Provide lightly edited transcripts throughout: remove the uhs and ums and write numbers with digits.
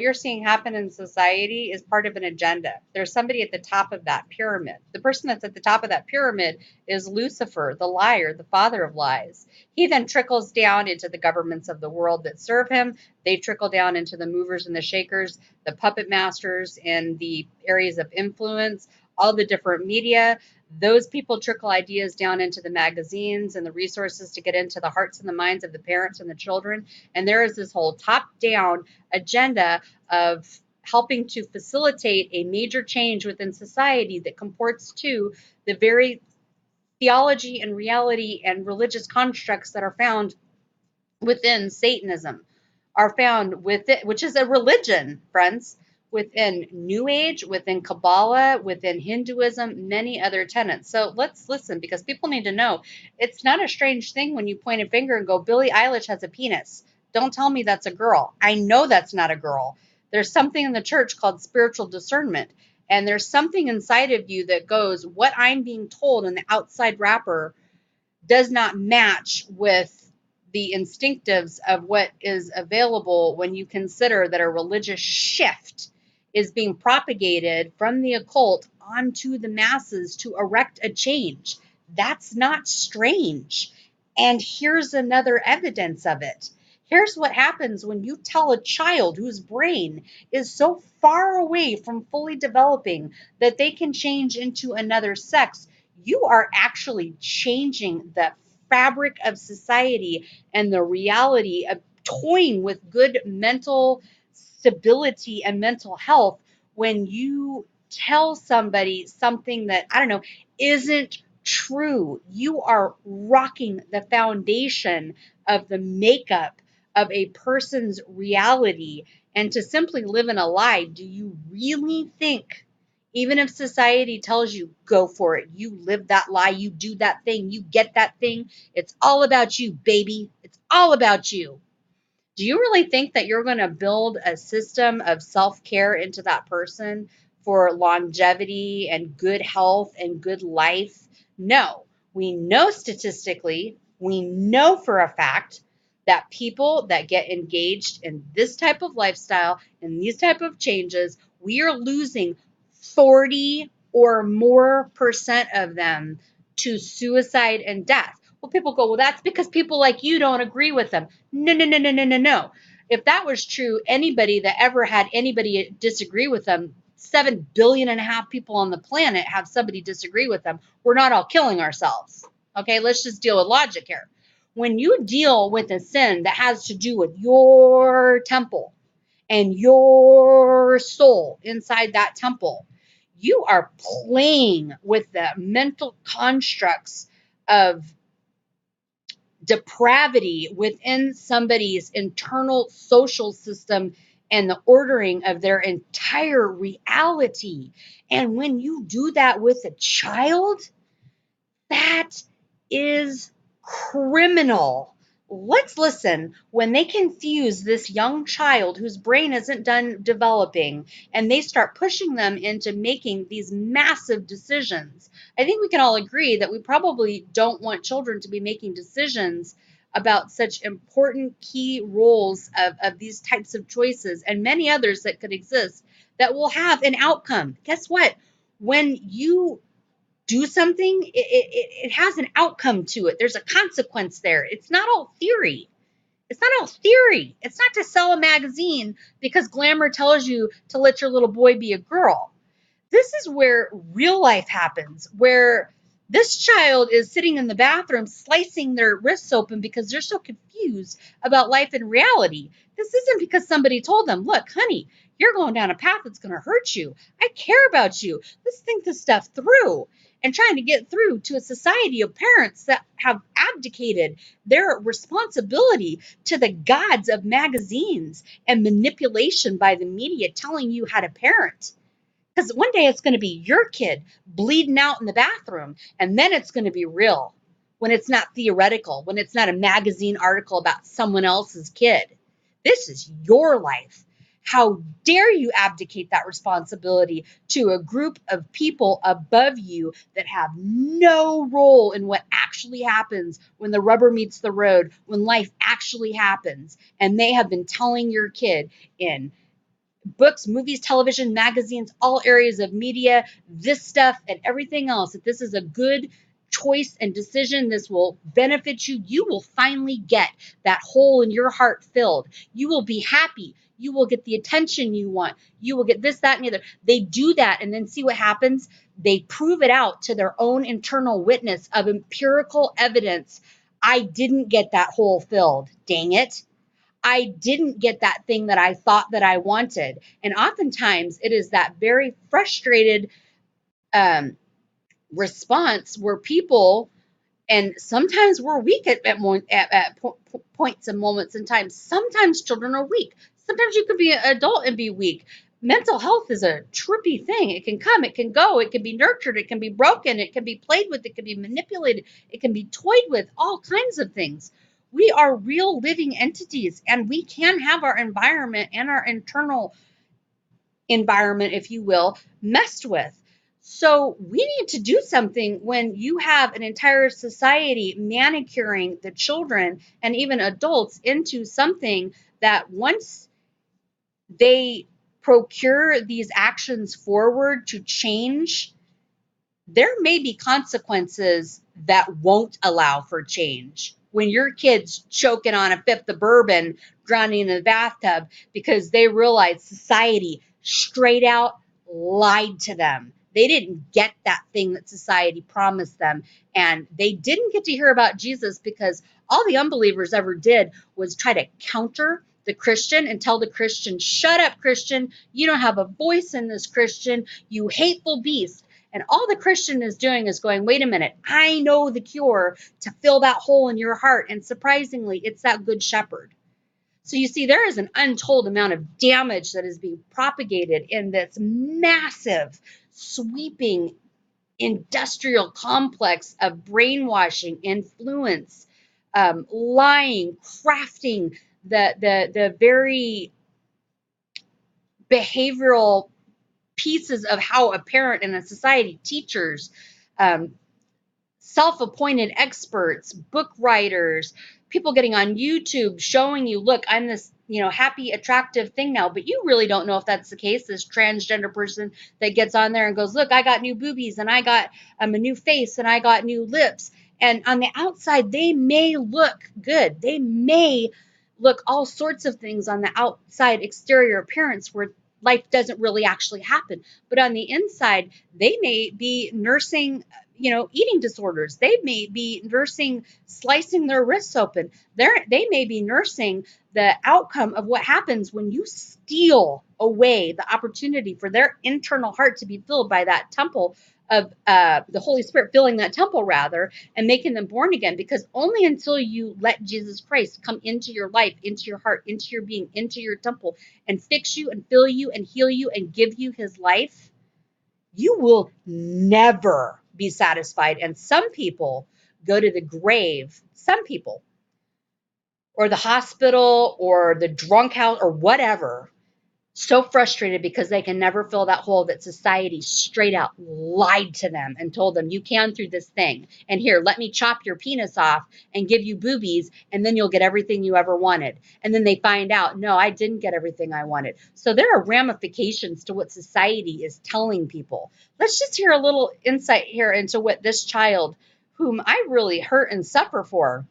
you're seeing happen in society is part of an agenda. There's somebody at the top of that pyramid. The person that's at the top of that pyramid is Lucifer, the liar, the father of lies. He then trickles down into the governments of the world that serve him. They trickle down into the movers and the shakers, the puppet masters in the areas of influence, all the different media. Those people trickle ideas down into the magazines and the resources to get into the hearts and the minds of the parents and the children. And there is this whole top down agenda of helping to facilitate a major change within society that comports to the very theology and reality and religious constructs that are found within Satanism, are found within, which is a religion, friends, within New Age, within Kabbalah, within Hinduism, many other tenets. So let's listen, because people need to know it's not a strange thing when you point a finger and go, Billie Eilish has a penis. Don't tell me that's a girl. I know that's not a girl. There's something in the church called spiritual discernment. And there's something inside of you that goes, what I'm being told in the outside wrapper does not match with the instinctives of what is available when you consider that a religious shift is being propagated from the occult onto the masses to erect a change. That's not strange. And here's another evidence of it. Here's what happens when you tell a child whose brain is so far away from fully developing that they can change into another sex. You are actually changing the fabric of society and the reality of toying with good mental stability and mental health when you tell somebody something that, I don't know, isn't true. You are rocking the foundation of the makeup of a person's reality. And to simply live in a lie, do you really think, even if society tells you, go for it, you live that lie, you do that thing, you get that thing, it's all about you, baby. It's all about you. Do you really think that you're going to build a system of self care into that person for longevity and good health and good life? No. We know statistically, we know for a fact that people that get engaged in this type of lifestyle and these type of changes, we are losing 40 or more percent of them to suicide and death. Well, people go, well, that's because people like you don't agree with them. No, no, no, no, no, no, no. If that was true, anybody that ever had anybody disagree with them, 7.5 billion people on the planet have somebody disagree with them. We're not all killing ourselves. Okay, let's just deal with logic here. When you deal with a sin that has to do with your temple and your soul inside that temple, you are playing with the mental constructs of depravity within somebody's internal social system and the ordering of their entire reality. And when you do that with a child, that is criminal. Let's listen when they confuse this young child whose brain isn't done developing and they start pushing them into making these massive decisions. I think we can all agree that we probably don't want children to be making decisions about such important key roles of these types of choices and many others that could exist that will have an outcome. Guess what? When you do something, it has an outcome to it. There's a consequence there. It's not all theory. It's not all theory. It's not to sell a magazine because Glamour tells you to let your little boy be a girl. This is where real life happens, where this child is sitting in the bathroom slicing their wrists open because they're so confused about life and reality. This isn't because somebody told them, look, honey, you're going down a path that's going to hurt you. I care about you. Let's think this stuff through. And trying to get through to a society of parents that have abdicated their responsibility to the gods of magazines and manipulation by the media telling you how to parent. Because one day it's going to be your kid bleeding out in the bathroom, and then it's going to be real when it's not theoretical, when it's not a magazine article about someone else's kid. This is your life. How dare you abdicate that responsibility to a group of people above you that have no role in what actually happens when the rubber meets the road, when life actually happens, and they have been telling your kid in books, movies, television, magazines, all areas of media, this stuff and everything else, that this is a good choice and decision, this will benefit you, you will finally get that hole in your heart filled. You will be happy. You will get the attention you want. You will get this, that, and the other. They do that and then see what happens. They prove it out to their own internal witness of empirical evidence. I didn't get that hole filled. Dang it. I didn't get that thing that I thought that I wanted. And oftentimes it is that very frustrated um, response where people, and sometimes we're weak at points and moments in time. Sometimes children are weak. Sometimes you could be an adult and be weak. Mental health is a trippy thing. It can come, it can go, it can be nurtured, it can be broken, it can be played with, it can be manipulated, it can be toyed with, all kinds of things. We are real living entities, and we can have our environment and our internal environment, if you will, messed with. So we need to do something when you have an entire society manicuring the children and even adults into something that once they procure these actions forward to change, there may be consequences that won't allow for change. When your kid's choking on a fifth of bourbon, drowning in the bathtub because they realize society straight out lied to them. They didn't get that thing that society promised them. And they didn't get to hear about Jesus because all the unbelievers ever did was try to counter the Christian and tell the Christian, shut up, Christian. You don't have a voice in this, Christian. You hateful beast. And all the Christian is doing is going, wait a minute, I know the cure to fill that hole in your heart. And surprisingly, it's that good shepherd. So you see, there is an untold amount of damage that is being propagated in this massive, sweeping industrial complex of brainwashing, influence, lying, crafting, the very behavioral pieces of how a parent in a society, teachers, um, self-appointed experts, book writers, people getting on YouTube showing you, look, I'm this, happy, attractive thing now, but you really don't know if that's the case. This transgender person that gets on there and goes, look, I got new boobies and I got a new face and I got new lips. And on the outside, they may look good. They may look all sorts of things on the outside exterior appearance where life doesn't really actually happen. But on the inside, they may be nursing eating disorders. They may be nursing slicing their wrists open. They may be nursing the outcome of what happens when you steal away the opportunity for their internal heart to be filled by that temple of the Holy Spirit, filling that temple rather, and making them born again. Because only until you let Jesus Christ come into your life, into your heart, into your being, into your temple, and fix you and fill you and heal you and give you his life, you will never be satisfied. And some people go to the grave, some people, or the hospital or the drunk house or whatever, so frustrated because they can never fill that hole that society straight out lied to them and told them you can through this thing. And here, let me chop your penis off and give you boobies, and then you'll get everything you ever wanted. And then they find out, no, I didn't get everything I wanted. So there are ramifications to what society is telling people. Let's just hear a little insight here into what this child, whom I really hurt and suffer for,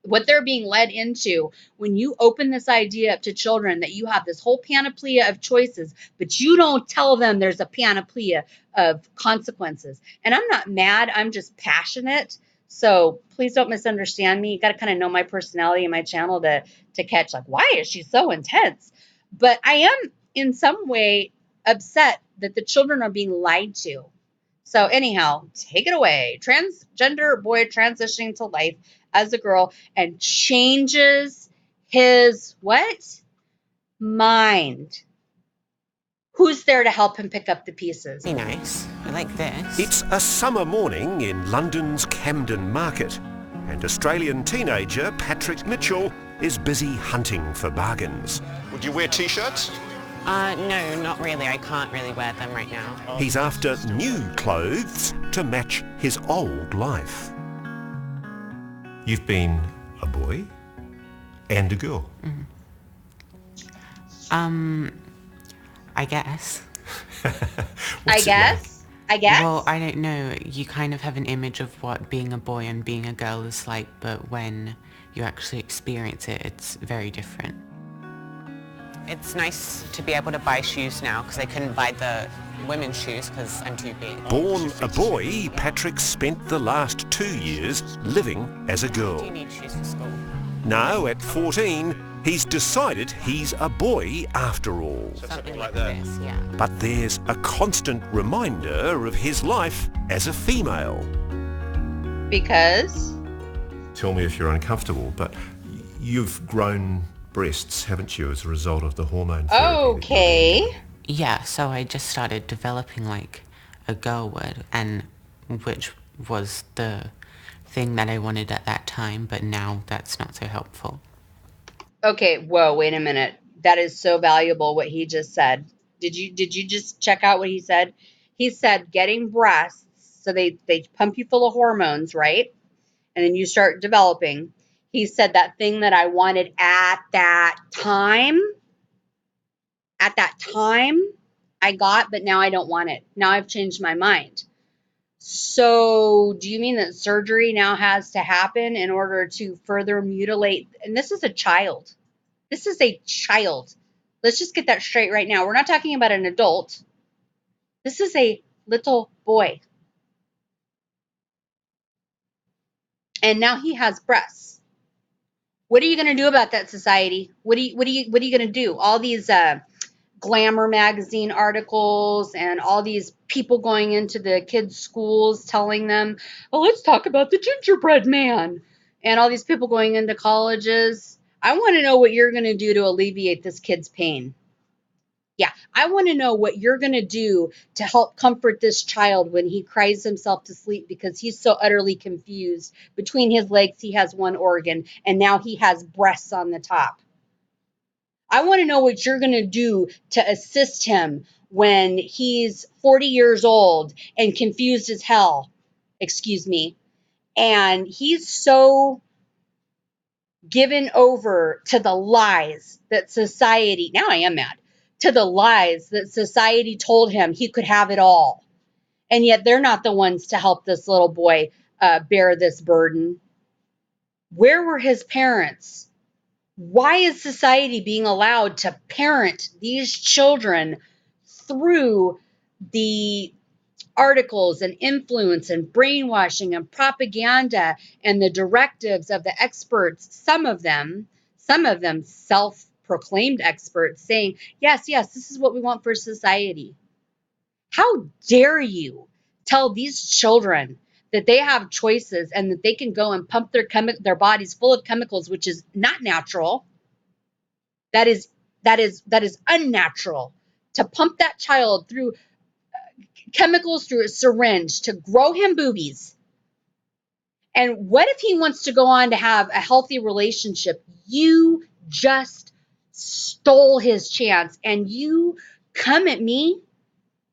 what they're being led into when you open this idea up to children that you have this whole panoplia of choices, but you don't tell them there's a panoplia of consequences. And I'm not mad, I'm just passionate. So please don't misunderstand me. You got to kind of know my personality and my channel to catch, like, why is she so intense? But I am in some way upset that the children are being lied to. So anyhow, take it away. Transgender boy transitioning to life as a girl and changes his what? Mind. Who's there to help him pick up the pieces? Very nice. I like this. It's a summer morning in London's Camden Market, and Australian teenager Patrick Mitchell is busy hunting for bargains. Would you wear t-shirts? No, not really. I can't really wear them right now. He's after new clothes to match his old life. You've been a boy and a girl. I guess. I What's it like? guess. I guess. Well, I don't know. You kind of have an image of what being a boy and being a girl is like, but when you actually experience it, it's very different. It's nice to be able to buy shoes now because I couldn't buy the women's shoes because I'm too big. Born a boy, Patrick spent the last 2 years living as a Do you girl. need shoes for school? Now, at 14, he's decided he's a boy after all. Something like this, yeah. But there's a constant reminder of his life as a female. Because Tell me if you're uncomfortable, but you've grown breasts, haven't you, as a result of the hormone therapy? okay. Yeah, so I just started developing like a girl would, and which was the thing that I wanted at that time, but now that's not so helpful. Okay, whoa, wait a minute. That is so valuable what he just said. Did you just check out what he said? He said getting breasts, so they pump you full of hormones, right? And then you start developing. He said that thing that I wanted at that time, I got, but now I don't want it. Now I've changed my mind. So, do you mean that surgery now has to happen in order to further mutilate? And this is a child. This is a child. Let's just get that straight right now. We're not talking about an adult. This is a little boy. And now he has breasts. What are you going to do about that, society? What are you going to do? All these Glamour magazine articles and all these people going into the kids' schools telling them, "Oh, let's talk about the gingerbread man." And all these people going into colleges. I want to know what you're going to do to alleviate this kid's pain. Yeah, I want to know what you're going to do to help comfort this child when he cries himself to sleep because he's so utterly confused. Between his legs, he has one organ, and now he has breasts on the top. I want to know what you're going to do to assist him when he's 40 years old and confused as hell. Excuse me. And he's so given over to the lies that society, now I am mad, to the lies that society told him he could have it all. And yet they're not the ones to help this little boy bear this burden. Where were his parents? Why is society being allowed to parent these children through the articles and influence and brainwashing and propaganda and the directives of the experts, some of them self-proclaimed experts saying, yes, this is what we want for society. How dare you tell these children that they have choices and that they can go and pump their bodies full of chemicals, which is not natural. That is unnatural, to pump that child through chemicals through a syringe to grow him boobies. And what if he wants to go on to have a healthy relationship? You just stole his chance, and you come at me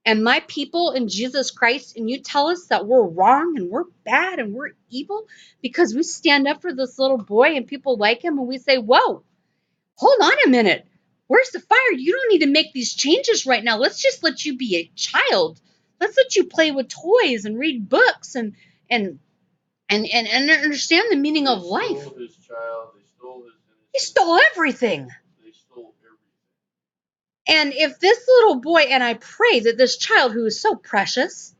and my people in Jesus Christ, and you tell us that we're wrong and we're bad and we're evil because we stand up for this little boy and people like him, and we say, whoa, hold on a minute. Where's the fire? You don't need to make these changes right now. Let's just let you be a child. Let's let you play with toys and read books and understand the meaning of life. They stole his child. They stole his innocence. He stole everything. They stole everything. And if this little boy, and I pray that this child who is so precious,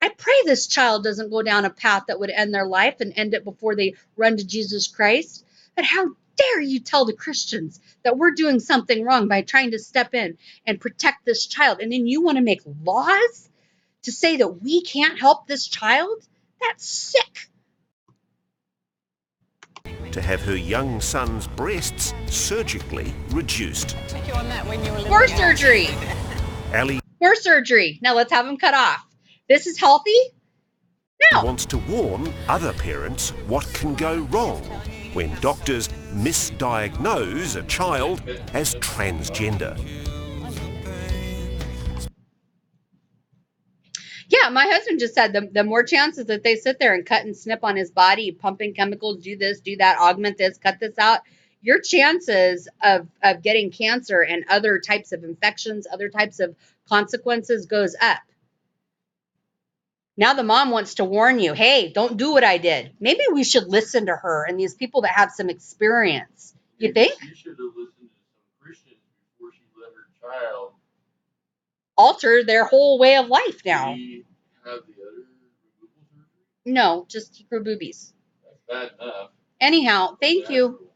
I pray this child doesn't go down a path that would end their life and end it before they run to Jesus Christ. But how dare you tell the Christians that we're doing something wrong by trying to step in and protect this child? And then you want to make laws to say that we can't help this child? That's sick. To have her young son's breasts surgically reduced. Took you on that when you were More surgery. Ali More surgery. Now let's have him cut off. This is healthy? No. wants to warn other parents what can go wrong when doctors misdiagnose a child as transgender. Yeah, my husband just said the more chances that they sit there and cut and snip on his body, pumping chemicals, do this, do that, augment this, cut this out. your chances of getting cancer and other types of infections, other types of consequences goes up. Now the mom wants to warn you, hey, don't do what I did. Maybe we should listen to her and these people that have some experience. You Maybe think? she should have listened to some Christians before she let her child Alter their whole way of life now. Did he have the other removal surgery? No, just he grew boobies. That's bad enough. Anyhow, thank you.